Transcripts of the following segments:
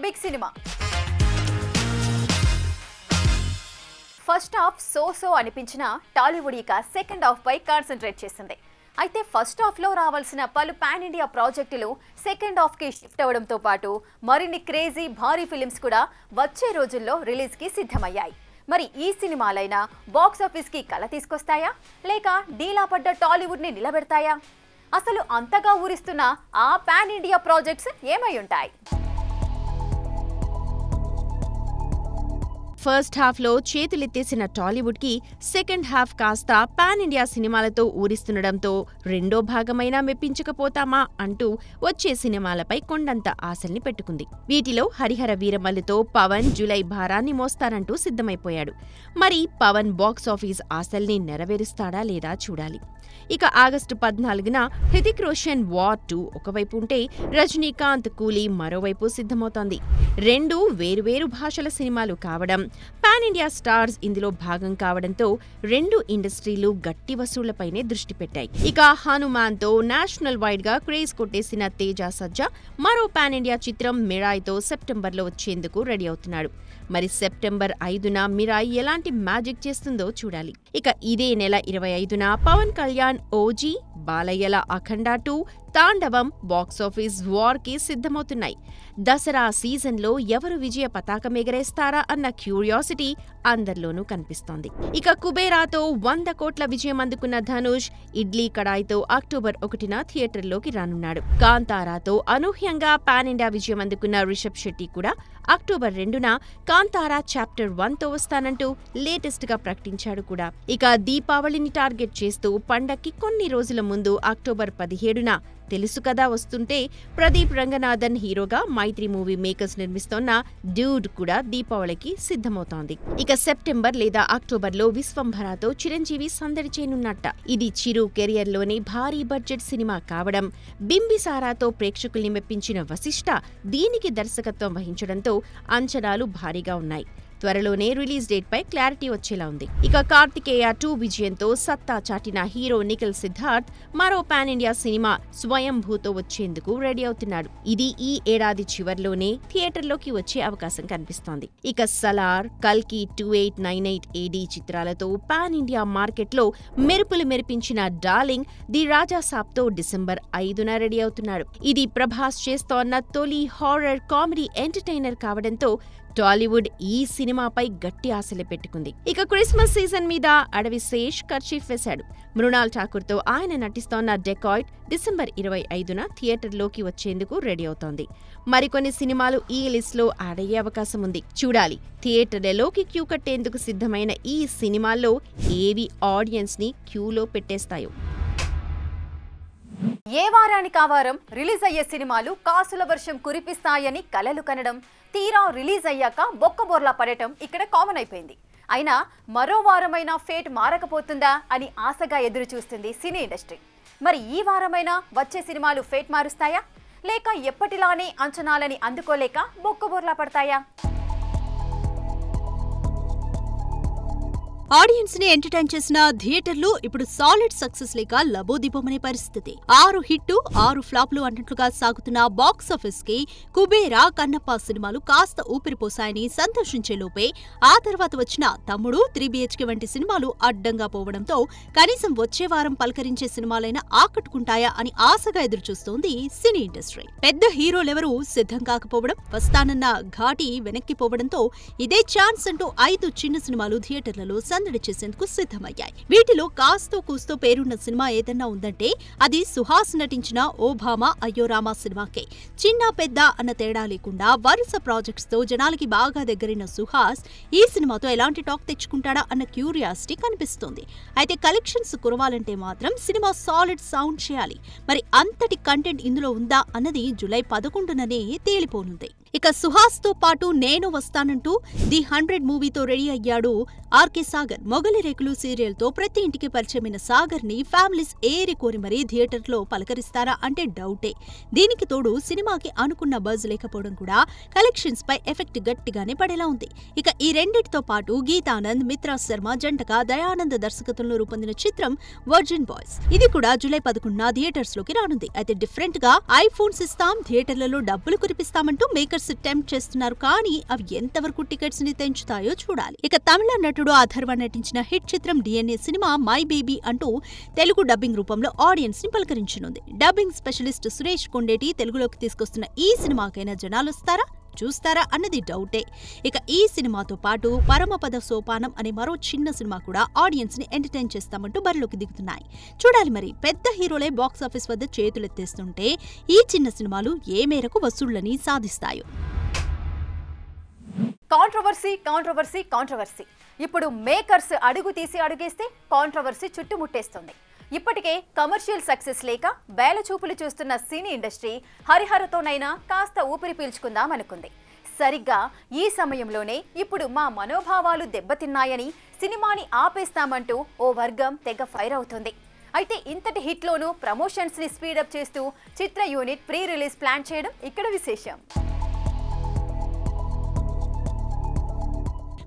Big cinema. First half so అనిపించిన Tollywood ఇక second half పై concentrate చేసింది. అయితే ఫస్ట్ హాఫ్ లో రావాల్సిన పలు పాన్ ఇండియా ప్రాజెక్టులు సెకండ్ హాఫ్ కి షిఫ్ట్ అవడంతో పాటు మరిన్ని క్రేజీ భారీ ఫిలిమ్స్ కూడా వచ్చే రోజుల్లో రిలీజ్ కి సిద్ధమయ్యాయి. మరి ఈ సినిమాలైనా బాక్స్ ఆఫీస్ కి కల తీసుకొస్తాయా లేక డీలా పడ్డ టాలీవుడ్ ని నిలబెడతాయా? అసలు అంతగా ఊరిస్తున్న ఆ పాన్ ఇండియా ప్రాజెక్ట్స్ ఏమై ఉంటాయి? ఫస్ట్ హాఫ్లో చేతులెత్తేసిన టాలీవుడ్కి సెకండ్ హాఫ్ కాస్త పాన్ ఇండియా సినిమాలతో ఊరిస్తుండడంతో రెండో భాగమైనా మెప్పించకపోతామా అంటూ వచ్చే సినిమాలపై కొండంత ఆశల్ని పెట్టుకుంది. వీటిలో హరిహర వీరమల్లుతో పవన్ జూలై భారాన్ని మోస్తారంటూ సిద్ధమైపోయాడు. మరి పవన్ బాక్సాఫీస్ ఆశల్ని నెరవేరుస్తాడా లేదా చూడాలి. ఇక ఆగస్టు 14న హృతిక్ రోషన్ వార్ 2 ఒకవైపు ఉంటే రజనీకాంత్ కూలీ మరోవైపు సిద్ధమవుతోంది. రెండు వేరువేరు భాషల సినిమాలు కావడం, పాన్ ఇండియా స్టార్స్ ఇందులో భాగం కావడంతో రెండు ఇండస్ట్రీలు గట్టి వసూళ్లపైనే దృష్టి పెట్టాయి. ఇక హనుమాన్తో నేషనల్ వైడ్ గా క్రేజ్ కొట్టేసిన తేజ సజ్జా మరో పాన్ ఇండియా చిత్రం మిరాయ్తో సెప్టెంబర్లో వచ్చేందుకు రెడీ అవుతున్నాడు. మరి సెప్టెంబర్ 5న మిరాయ్ ఎలాంటి మ్యాజిక్ చేస్తుందో చూడాలి. ఇక ఇదే నెల 25న పవన్ కళ్యాణ్ ఓజీ, బాలయ్యల అఖండ 2, తాండవం బాక్సాఫీస్ వార్ కి సిద్ధమవుతున్నాయి. దసరా సీజన్లో ఎవరు విజయ పతాకం ఎగరేస్తారా అన్న క్యూరియాసిటీ అందరిలోనూ కనిపిస్తోంది. ఇక కుబేరాతో 100 కోట్ల విజయం అందుకున్న ధనుష్ ఇడ్లీ కడాయితో అక్టోబర్ 1న థియేటర్లోకి రానున్నాడు. కాంతారాతో అనూహ్యంగా పాన్ ఇండియా విజయం అందుకున్న రిషబ్ శెట్టి కూడా అక్టోబర్ 2న కాంతారా చాప్టర్ 1తో వస్తానంటూ లేటెస్ట్ గా ప్రకటించాడు కూడా. ఇక దీపావళిని టార్గెట్ చేస్తూ పండక్కి కొన్ని రోజుల ముందు అక్టోబర్ 17న తెలుసు కదా వస్తుంటే ప్రదీప్ రంగనాథన్ హీరోగా మైత్రి మూవీ మేకర్స్ నిర్మిస్తోన్న డ్యూడ్ కూడా దీపావళికి సిద్ధమవుతోంది. ఇక సెప్టెంబర్ లేదా అక్టోబర్లో విశ్వంభరతో చిరంజీవి సందడి చేయనున్నట్ట. ఇది చిరు కెరియర్లోనే భారీ బడ్జెట్ సినిమా కావడం, బింబిసారాతో ప్రేక్షకుల్ని మెప్పించిన వశిష్ఠ దీనికి దర్శకత్వం వహించడంతో అంచనాలు భారీగా ఉన్నాయి. త్వరలోనే రిలీజ్ డేట్ పై క్లారిటీ వచ్చేలా ఉంది. ఇక కార్తికేయ 2 విజయంతో సత్తా చాటిన హీరో నిఖిల్ సిద్ధార్థ్ మరో పాన్ ఇండియా సినిమా స్వయంభూతో వచ్చేందుకు రెడీ అవుతున్నాడు. ఇది ఈ ఏడాది చివర్లోనే థియేటర్లోకి వచ్చే అవకాశం కనిపిస్తోంది. ఇక సలార్, కల్కి 2898 AD చిత్రాలతో పాన్ ఇండియా మార్కెట్లో మెరుపులు మెరిపించిన డార్లింగ్ ది రాజాసాబ్తో డిసెంబర్ 5న రెడీ అవుతున్నాడు. ఇది ప్రభాస్ చేస్తోన్న తొలి హారర్ కామెడీ ఎంటర్టైనర్ కావడంతో టాలీవుడ్ ఈ సినిమాపై గట్టి ఆశలు పెట్టుకుంది. ఇక క్రిస్మస్ సీజన్ మీద అడవి శేష్ కర్చీఫ్ వేశాడు. మృణాల్ ఠాకూర్తో ఆయన నటిస్తోన్న డెకాయిట్ డిసెంబర్ 25న థియేటర్లోకి వచ్చేందుకు రెడీ అవుతోంది. మరికొన్ని సినిమాలు ఈ లిస్ట్లో యాడ్ అయ్యే అవకాశం ఉంది. చూడాలి థియేటర్లలోకి క్యూ కట్టేందుకు సిద్ధమైన ఈ సినిమాల్లో ఏవి ఆడియన్స్ ని క్యూలో పెట్టేస్తాయో. ఏ వారానికి ఆ వారం రిలీజ్ అయ్యే సినిమాలు కాసుల వర్షం కురిపిస్తాయని కలలు కనడం, తీరా రిలీజ్ అయ్యాక బొక్కబోర్లా పడటం ఇక్కడ కామన్ అయిపోయింది. అయినా మరో వారమైనా ఫేట్ మారకపోతుందా అని ఆశగా ఎదురు చూస్తుంది సినీ ఇండస్ట్రీ. మరి ఈ వారమైనా వచ్చే సినిమాలు ఫేట్ మారుస్తాయా లేక ఎప్పటిలానే అంచనాలని అందుకోలేక బొక్కబోర్లా పడతాయా? ఆడియన్స్ ని ఎంటర్టైన్ చేసిన థియేటర్లు ఇప్పుడు సాలిడ్ సక్సెస్ లేక లబోదిబోమనే పరిస్థితి. 6 హిట్ 6 ఫ్లాప్లు అన్నట్లుగా సాగుతున్న బాక్సాఫీస్ కి కుబేరా, కన్నప్ప సినిమాలు కాస్త ఊపిరిపోసాయని సంతోషించే లోపే ఆ తర్వాత వచ్చిన తమ్ముడు, 3BHK వంటి సినిమాలు అడ్డంగా పోవడంతో కనీసం వచ్చే వారం పలకరించే సినిమాలైనా ఆకట్టుకుంటాయా అని ఆశగా ఎదురుచూస్తోంది సినీ ఇండస్ట్రీ. పెద్ద హీరోలెవరూ సిద్ధం కాకపోవడం, వస్తానన్న ఘాటి వెనక్కిపోవడంతో ఇదే ఛాన్స్ అంటూ 5 చిన్న సినిమాలు థియేటర్లలో సందడి చేసేందుకు సిద్ధమయ్యాయి. వీటిలో కాస్తో కూస్తో పేరున్న సినిమా ఏదన్నా ఉందంటే అది సుహాస్ నటించిన ఓ భామ అయ్యో రామా సినిమాకే. చిన్న పెద్ద అన్న తేడా లేకుండా వరుస ప్రాజెక్ట్స్ తో జనాలకి బాగా దగ్గరైన సుహాస్ ఈ సినిమాతో ఎలాంటి టాక్ తెచ్చుకుంటాడా అన్న క్యూరియాసిటీ కనిపిస్తోంది. అయితే కలెక్షన్స్ కురవాలంటే మాత్రం సినిమా సాలిడ్ సౌండ్ చేయాలి. మరి అంతటి కంటెంట్ ఇందులో ఉందా అన్నది జూలై 11ననే తేలిపోనుంది. ఇక సుహాస్ తో పాటు నేను వస్తానంటూ ది 100 మూవీతో రెడీ అయ్యాడు ఆర్కే సాగర్. మొగలి రేకులు సీరియల్ తో ప్రతి ఇంటికి పరిచయమైన సాగర్ ని ఫ్యామిలీస్ ఏరి కోరి మరీ థియేటర్లో పలకరిస్తారా అంటే డౌటే. దీనికి తోడు సినిమాకి అనుకున్న బజ్ లేకపోవడం కూడా కలెక్షన్స్ పై ఎఫెక్ట్ గట్టిగానే పడేలా ఉంది. ఇక ఈ రెండింటితో పాటు గీతానంద్, మిత్రా శర్మ జంటగా దయానంద్ దర్శకత్వంలో రూపొందిన చిత్రం వర్జిన్ బాయ్స్. ఇది కూడా జూలై 11న థియేటర్స్ లోకి రానుంది. అయితే డిఫరెంట్ గా ఐఫోన్స్ ఇస్తాం, థియేటర్లలో డబ్బులు కురిపిస్తామంటూ మేకర్స్ మేకర్స్ టెంప్ట్ చేస్తున్నారు, కానీ అవి ఎంతవరకు టికెట్స్ ని తెంచుతాయో చూడాలి. ఇక తమిళ నటుడు అథర్వ నటించిన హిట్ చిత్రం DNA సినిమా మై బేబీ అంటూ తెలుగు డబ్బింగ్ రూపంలో ఆడియన్స్ ని పలకరించనుంది. డబ్బింగ్ స్పెషలిస్ట్ సురేష్ కొండేటి తెలుగులోకి తీసుకొస్తున్న ఈ సినిమాకైనా జనాలు వస్తారా చూస్తారా అన్నది డౌటే. ఇక ఈ సినిమాతో పాటు పరమపద సోపానం అనే మరో చిన్న సినిమా కూడా ఆడియన్స్ ని ఎంటర్టైన్ చేస్తామంటూ బరిలోకి దిగుతున్నాయి. చూడాలి మరి, పెద్ద హీరోలే బాక్సాఫీస్ వద్ద చేతులెత్తేస్తుంటే ఈ చిన్న సినిమాలు ఏ మేరకు వసూళ్లని సాధిస్తాయో. కాంట్రవర్సీ ఇప్పుడు మేకర్స్ అడుగు తీసి అడుగేస్తే కాంట్రవర్సీ చుట్టుముట్టేస్తుంది. ఇప్పటికే కమర్షియల్ సక్సెస్ లేక బేలచూపులు చూస్తున్న సినీ ఇండస్ట్రీ హరిహరతోనైనా కాస్త ఊపిరి పీల్చుకుందాం అనుకుంది. సరిగ్గా ఈ సమయంలోనే ఇప్పుడు మా మనోభావాలు దెబ్బతిన్నాయని సినిమాని ఆపేస్తామంటూ ఓ వర్గం తెగ ఫైర్ అవుతుంది. అయితే ఇంతటి హిట్లోనూ ప్రమోషన్స్ ని స్పీడప్ చేస్తూ చిత్ర యూనిట్ ప్రీ రిలీజ్ ప్లాన్ చేయడం ఇక్కడ విశేషం.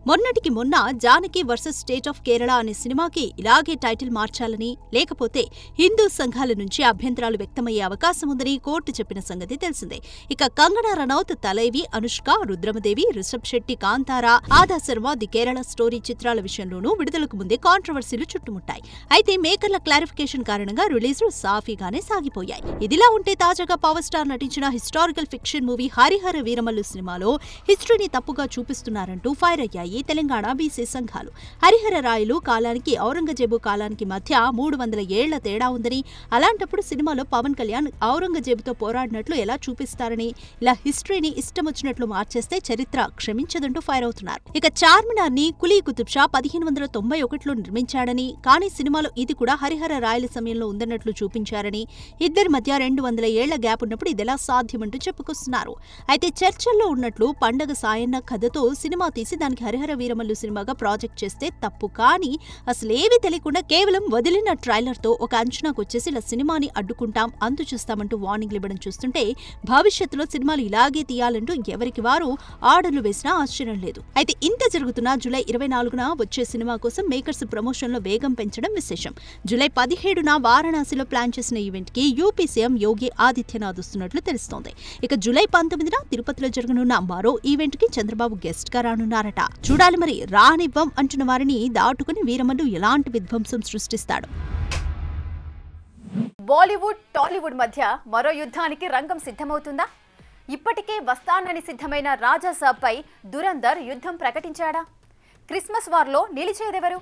మొన్నటికి మొన్న Janaki versus state of Kerala అనే సినిమాకి ఇలాగే టైటిల్ మార్చాలని, లేకపోతే హిందూ సంఘాల నుంచి అభ్యంతరాలు వ్యక్తమయ్యే అవకాశం ఉందని కోర్టు చెప్పిన సంగతి తెలిసిందే. ఇక కంగనా రనౌత్, తలైవి, అనుష్క, రుద్రమదేవి, రిషబ్ శెట్టి, కాంతారా, ఆదా శర్మ ది కేరళ స్టోరీ చిత్రాల విషయంలోనూ విడుదలకు ముందే కాంట్రవర్సీలు చుట్టుముట్టాయి. అయితే మేకర్ల క్లారిఫికేషన్ కారణంగా రిలీజ్లు సాఫీగానే సాగిపోయాయి. ఇదిలా ఉంటే తాజాగా పవర్ స్టార్ నటించిన historical fiction movie Harihara Veeramallu సినిమాలో హిస్టరీని తప్పుగా చూపిస్తున్నారంటూ ఫైర్ అయ్యాయి తెలంగాణ బీసీ సంఘాలు. హరిహర రాయలు కాలానికి, ఔరంగజేబు కాలానికి మధ్య 300 ఏళ్ల తేడా ఉందని, అలాంటప్పుడు సినిమాలో పవన్ కళ్యాణ్ ఔరంగజేబుతో పోరాడినట్లు ఎలా చూపిస్తారని, ఇలా హిస్టరీని ఇష్టమొచ్చినట్లు మార్చేస్తే చరిత్ర క్షమించదంటూ ఫైర్ అవుతున్నారు. ఇక చార్మినార్ ని కులీ కుతుబ్ షా 1591లో నిర్మించాడని, కానీ సినిమాలో ఇది కూడా హరిహర రాయల సమయంలో ఉందన్నట్లు చూపించారని, ఇద్దరి మధ్య 200 ఏళ్ల గ్యాప్ ఉన్నప్పుడు ఇదెలా సాధ్యమంటూ చెప్పుకొస్తున్నారు. అయితే చర్చల్లో ఉన్నట్లు పండగ సాయన్న కథతో సినిమా తీసి దానికి హరిహర వీరమల్లు సినిమాగా ప్రాజెక్ట్ చేస్తే తప్పు, కానీ అసలేవి తెలియకుండా కేవలం వదిలిన ట్రైలర్ తో ఒక అంచనాకు వచ్చేసి ఇలా సినిమాని అడ్డుకుంటాం, అంతు చూస్తామంటూ వార్నింగ్లు ఇవ్వడం చూస్తుంటే భవిష్యత్తులో సినిమాలు ఇలాగే తీయాలంటూ ఎవరికి వారు ఆర్డర్లు వేసినా ఆశ్చర్యం లేదు. అయితే ఇంత జరుగుతున్నా జూలై 24న వచ్చే సినిమా కోసం మేకర్స్ ప్రమోషన్ లో వేగం పెంచడం విశేషం. జూలై 17న వారణాసిలో ప్లాన్ చేసిన ఈవెంట్ కి యూపీ సీఎం యోగి ఆదిత్యనాథ్ వస్తున్నట్లు తెలుస్తోంది. ఇక జూలై 19న తిరుపతిలో జరగనున్న మరో ఈవెంట్ కి చంద్రబాబు గెస్ట్ గా రానున్నారట. చూడాలి మరి, రానివ్వం అంటున్న వారిని దాటుకుని వీరమల్లు ఎలాంటి విధ్వంసం సృష్టిస్తాడు. బాలీవుడ్, టాలీవుడ్ మధ్య మరో యుద్ధానికి రంగం సిద్ధమవుతుందా? ఇప్పటికే వస్తానని సిద్ధమైన రాజాసాబ్ పై దురంధర్ యుద్ధం ప్రకటించాడా? క్రిస్మస్ వార్లో నిలిచేదెవరు?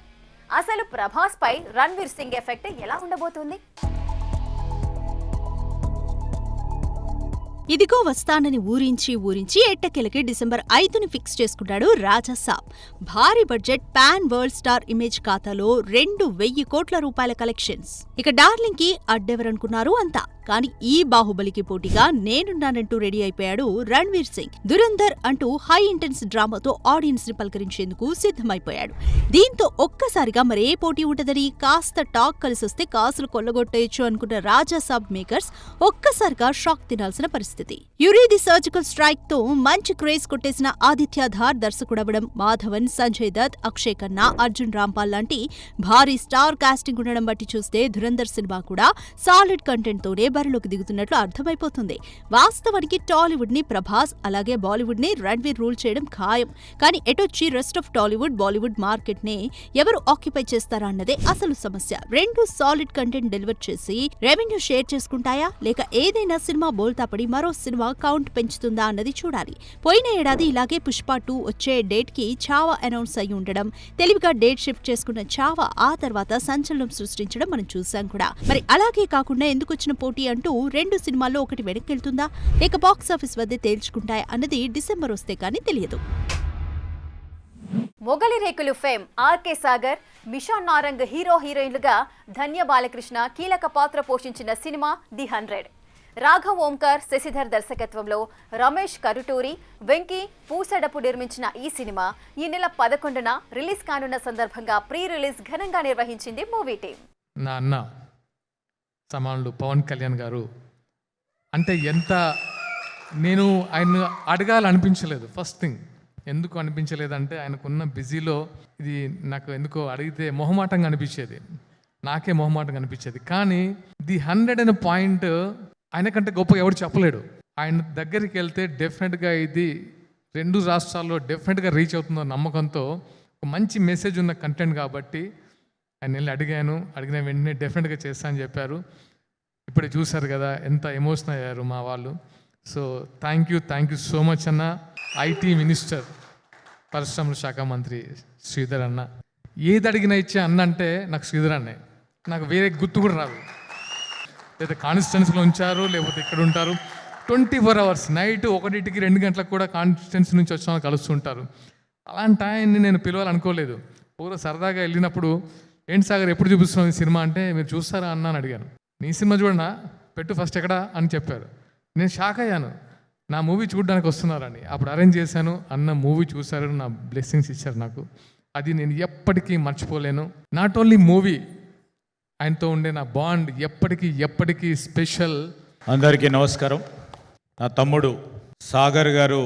అసలు ప్రభాస్ పై రణ్వీర్ సింగ్ ఎఫెక్ట్ ఎలా ఉండబోతుంది? ఇదిగో వస్తానని ఊరించి ఎట్టకేలకి డిసెంబర్ 5ని ఫిక్స్ చేసుకున్నాడు రాజాసాబ్. భారీ budget pan world star image ఖాతాలో 2,000 కోట్ల రూపాయల కలెక్షన్స్. ఇక డార్లింగ్ కి అడ్డెవరనుకున్నారు అంతా, కానీ ఈ బాహుబలికి పోటీగా నేనున్నానంటూ రెడీ అయిపోయాడు రణ్వీర్ సింగ్. దురంధర్ అంటూ హై ఇంటెన్స్ డ్రామాతో ఆడియన్స్ ని పలకరించేందుకు సిద్ధమైపోయాడు. దీంతో ఒక్కసారిగా మరే పోటీ ఉంటదని, కాస్త టాక్ కలిసొస్తే కాసులు కొల్లగొట్టేయచ్చు అనుకున్న రాజాసాబ్ మేకర్స్ ఒక్కసారిగా షాక్ తినాల్సిన పరిస్థితి. యురి ది సర్జికల్ స్ట్రైక్ తో మంచి క్రేజ్ కొట్టేసిన ఆదిత్య ధార్ దర్శకుడవడం, మాధవన్, సంజయ్ దత్, అక్షయ్ ఖన్నా, అర్జున్ రాంపాల్ లాంటి భారీ స్టార్ కాస్టింగ్ ఉండడం బట్టి చూస్తే దురంధర్ సినిమా కూడా సాలిడ్ కంటెంట్ తోనే బరిలోకి దిగుతున్నట్లు అర్థమైపోతుంది. వాస్తవానికి టాలీవుడ్ ని ప్రభాస్, అలాగే బాలీవుడ్ ని రణ్వీర్ రూల్ చేయడం ఖాయం. కానీ ఎటొచ్చి rest of Tollywood, Bollywood market ని ఎవరు ఆక్యుపై చేస్తారా అన్నదే అసలు సమస్య. రెండు సాలిడ్ కంటెంట్ డెలివర్ చేసి రెవెన్యూ షేర్ చేసుకుంటాయా, లేక ఏదైనా సినిమా బోల్తాపడి మరో సినిమా కౌంట్ పెంచుతుందా అన్నది చూడాలి. పోయిన ఏడాది ఇలాగే పుష్ప 2 వచ్చే డేట్ కి చావా అనౌన్స్ అయి ఉండడం, తెలివిగా డేట్ షిఫ్ట్ చేసుకున్న చావా ఆ తర్వాత సంచలనం సృష్టించడం మనం చూసాం కూడా. మరి అలాగే కాకుండా ఎందుకు వచ్చిన పోటీ అంటూ 2 సినిమాల్లో ఒకటి వెనక్కెళ్తుందా, లేక బాక్సాఫీస్ వద్దే తేల్చుకుంటాయా అన్నది డిసెంబర్ వస్తే కానీ తెలియదు. మొగలి రేకులు ఫేమ్ ఆర్కే సాగర్, మిషాన్ నారంగ్ హీరోయిన్లుగా ధన్య బాలకృష్ణ కీలక పాత్ర పోషించిన సినిమా ది 100. రాఘవ్ ఓంకార్, శశిధర్ దర్శకత్వంలో రమేష్ కరుటూరి, వెంకీ పూసడపు నిర్మించిన ఈ సినిమా ఈ నెల 11న రిలీజ్ కానున్న సందర్భంగా ప్రీ రిలీజ్ ఘనంగా నిర్వహించింది మూవీ టీం. నా అన్న సమానులు పవన్ కళ్యాణ్ గారు అంటే ఎంత నేను ఆయన అడగాలనిపించలేదు. ఫస్ట్ థింగ్ ఎందుకు అనిపించలేదంటే ఆయనకున్న బిజీలో ఇది నాకు ఎందుకో అడిగితే మొహమాటంగా అనిపించేది, నాకే మొహమాటంగా అనిపించేది. కానీ ది 100 అనే పాయింట్ ఆయన కంటే గొప్పగా ఎవరు చెప్పలేడు. ఆయన దగ్గరికి వెళ్తే డెఫినెట్గా ఇది 2 రాష్ట్రాల్లో డెఫినెట్గా రీచ్ అవుతుందో నమ్మకంతో ఒక మంచి మెసేజ్ ఉన్న కంటెంట్ కాబట్టి ఆయన వెళ్ళి అడిగిన వెంటనే డెఫినెట్గా చేస్తా అని చెప్పారు. ఇప్పుడే చూశారు కదా ఎంత ఎమోషనల్ అయ్యారు మా వాళ్ళు. So thank you so much అన్న. ఐటీ మినిస్టర్, పరిశ్రమల శాఖ మంత్రి శ్రీధర్ అన్న, ఏది అడిగినా ఇచ్చే అన్న అంటే నాకు శ్రీధర్ అన్నే, నాకు వేరే గుర్తు కూడా రాదు. లేదా కాన్స్టిట్యున్సీలో ఉంచారు, లేకపోతే ఇక్కడ ఉంటారు. 24 hours నైట్ 1కి 2 గంటలకు కూడా కాన్స్టిట్యున్సీ నుంచి వచ్చామని కలుస్తుంటారు. అలాంటి ఆయన్ని నేను పిలవాలనుకోలేదు. పూర్వ సరదాగా వెళ్ళినప్పుడు ఏంటి సాగర్ ఎప్పుడు చూపిస్తున్నాం ఈ సినిమా అంటే, మీరు చూస్తారా అన్న అని అడిగాను. నీ సినిమా చూడనా, పెట్టు ఫస్ట్ ఎక్కడా అని చెప్పారు. నేను షాక్ అయ్యాను, నా మూవీ చూడడానికి వస్తున్నారని. అప్పుడు అరేంజ్ చేశాను, అన్న మూవీ చూశారు, నా బ్లెస్సింగ్స్ ఇచ్చారు నాకు. అది నేను ఎప్పటికీ మర్చిపోలేను. నాట్ ఓన్లీ మూవీ, ఆయనతో ఉండే నా బాండ్ ఎప్పటికీ స్పెషల్. అందరికీ నమస్కారం. నా తమ్ముడు సాగర్ గారు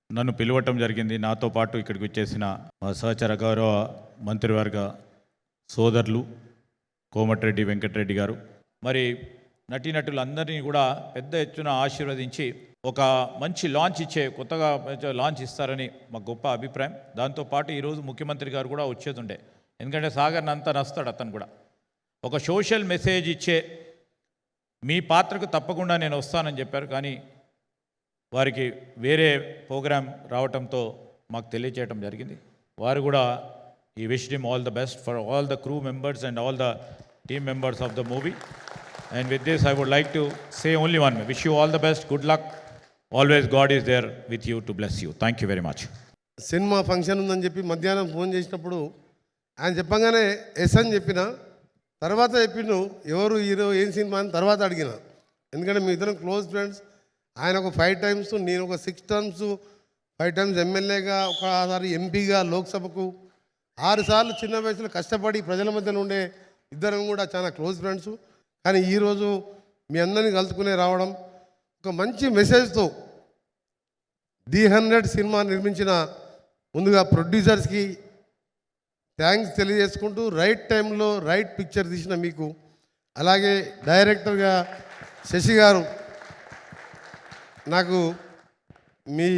నన్ను పిలవటం జరిగింది. నాతో పాటు ఇక్కడికి వచ్చేసిన మా సహచర గౌరవ మంత్రివర్గ సోదరులు కోమటిరెడ్డి వెంకటరెడ్డి గారు, మరి నటీనటులందరినీ కూడా పెద్ద ఎత్తున ఆశీర్వదించి ఒక మంచి లాంచ్ కొత్తగా లాంచ్ ఇస్తారని మా గొప్ప అభిప్రాయం. దాంతోపాటు ఈరోజు ముఖ్యమంత్రి గారు కూడా వచ్చేది ఉండే, ఎందుకంటే సాగర్ని అంతా నస్తాడు అతను కూడా. ఒక సోషల్ మెసేజ్ ఇచ్చే మీ పాత్రకు తప్పకుండా నేను వస్తానని చెప్పారు. కానీ వారికి వేరే ప్రోగ్రాం రావటంతో మాకు తెలియచేయటం జరిగింది. వారు కూడా ఈ wish him all the best for all the crew members and all the team members of the movie. And with this I would like to say only one, wish you all the best, good luck, always god is there with you to bless you. Thank you very much. Cinema function ఉందని చెప్పి మధ్యాహ్నం phone చేసినప్పుడు ఆయన చెప్పగానే yes అని చెప్పిన. తర్వాత చెప్పిను ఎవరు హీరో ఏం సినిమా అని తర్వాత అడిగిన. ఎందుకంటే మీ ఇద్దరం క్లోజ్ ఫ్రెండ్స్. ఆయన ఒక 5 times, నేను ఒక 6 terms, 5 times ఎమ్మెల్యేగా, ఒకసారి ఎంపీగా లోక్సభకు, 6 సార్లు చిన్న వయసులో కష్టపడి ప్రజల మధ్యలో ఉండే ఇద్దరం కూడా చాలా క్లోజ్ ఫ్రెండ్స్. కానీ ఈరోజు మీ అందరినీ కలుసుకునే రావడం ఒక మంచి మెసేజ్తో ది 100 సినిమా నిర్మించిన ముందుగా ప్రొడ్యూసర్స్కి థ్యాంక్స్ తెలియజేసుకుంటూ, రైట్ టైంలో రైట్ పిక్చర్ తీసిన మీకు, అలాగే డైరెక్టర్గా శశి గారు, నాకు మీ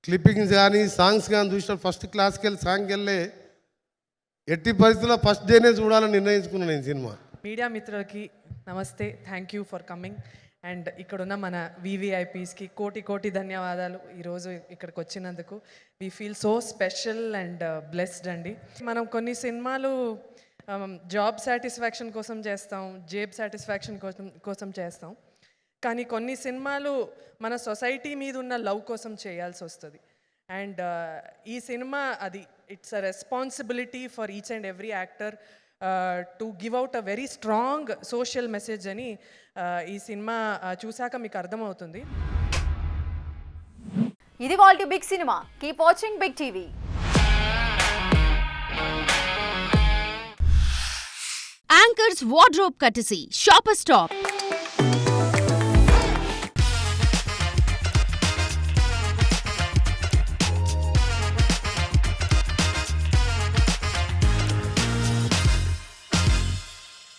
క్లిప్పింగ్స్ కానీ సాంగ్స్ కానీ చూసిన ఫస్ట్ క్లాస్కి వెళ్ళి సాంగ్కి వెళ్ళే ఎట్టి పరిస్థితుల్లో ఫస్ట్ డేనే చూడాలని నిర్ణయించుకున్నాను నేను సినిమా. మీడియా మిత్రులకి నమస్తే, thank you for coming. And ఇక్కడున్న మన వివిఐపీస్కి కోటి ధన్యవాదాలు ఈరోజు ఇక్కడికి వచ్చినందుకు. We feel so special and blessed అండి. మనం కొన్ని సినిమాలు జాబ్ సాటిస్ఫాక్షన్ కోసం చేస్తాం, జేబ్ సాటిస్ఫాక్షన్ కోసం చేస్తాం. కానీ కొన్ని సినిమాలు మన సొసైటీ మీద ఉన్న లవ్ కోసం చేయాల్సి వస్తుంది. అండ్ ఈ సినిమా అది it's a responsibility for each and every actor to give out a very strong social message అని ఈ సినిమా చూశాక మీకు అర్థమవుతుంది. ఇది వాళ్ళ big cinema. Keep watching big TV. Anchors wardrobe courtesy shopper stop.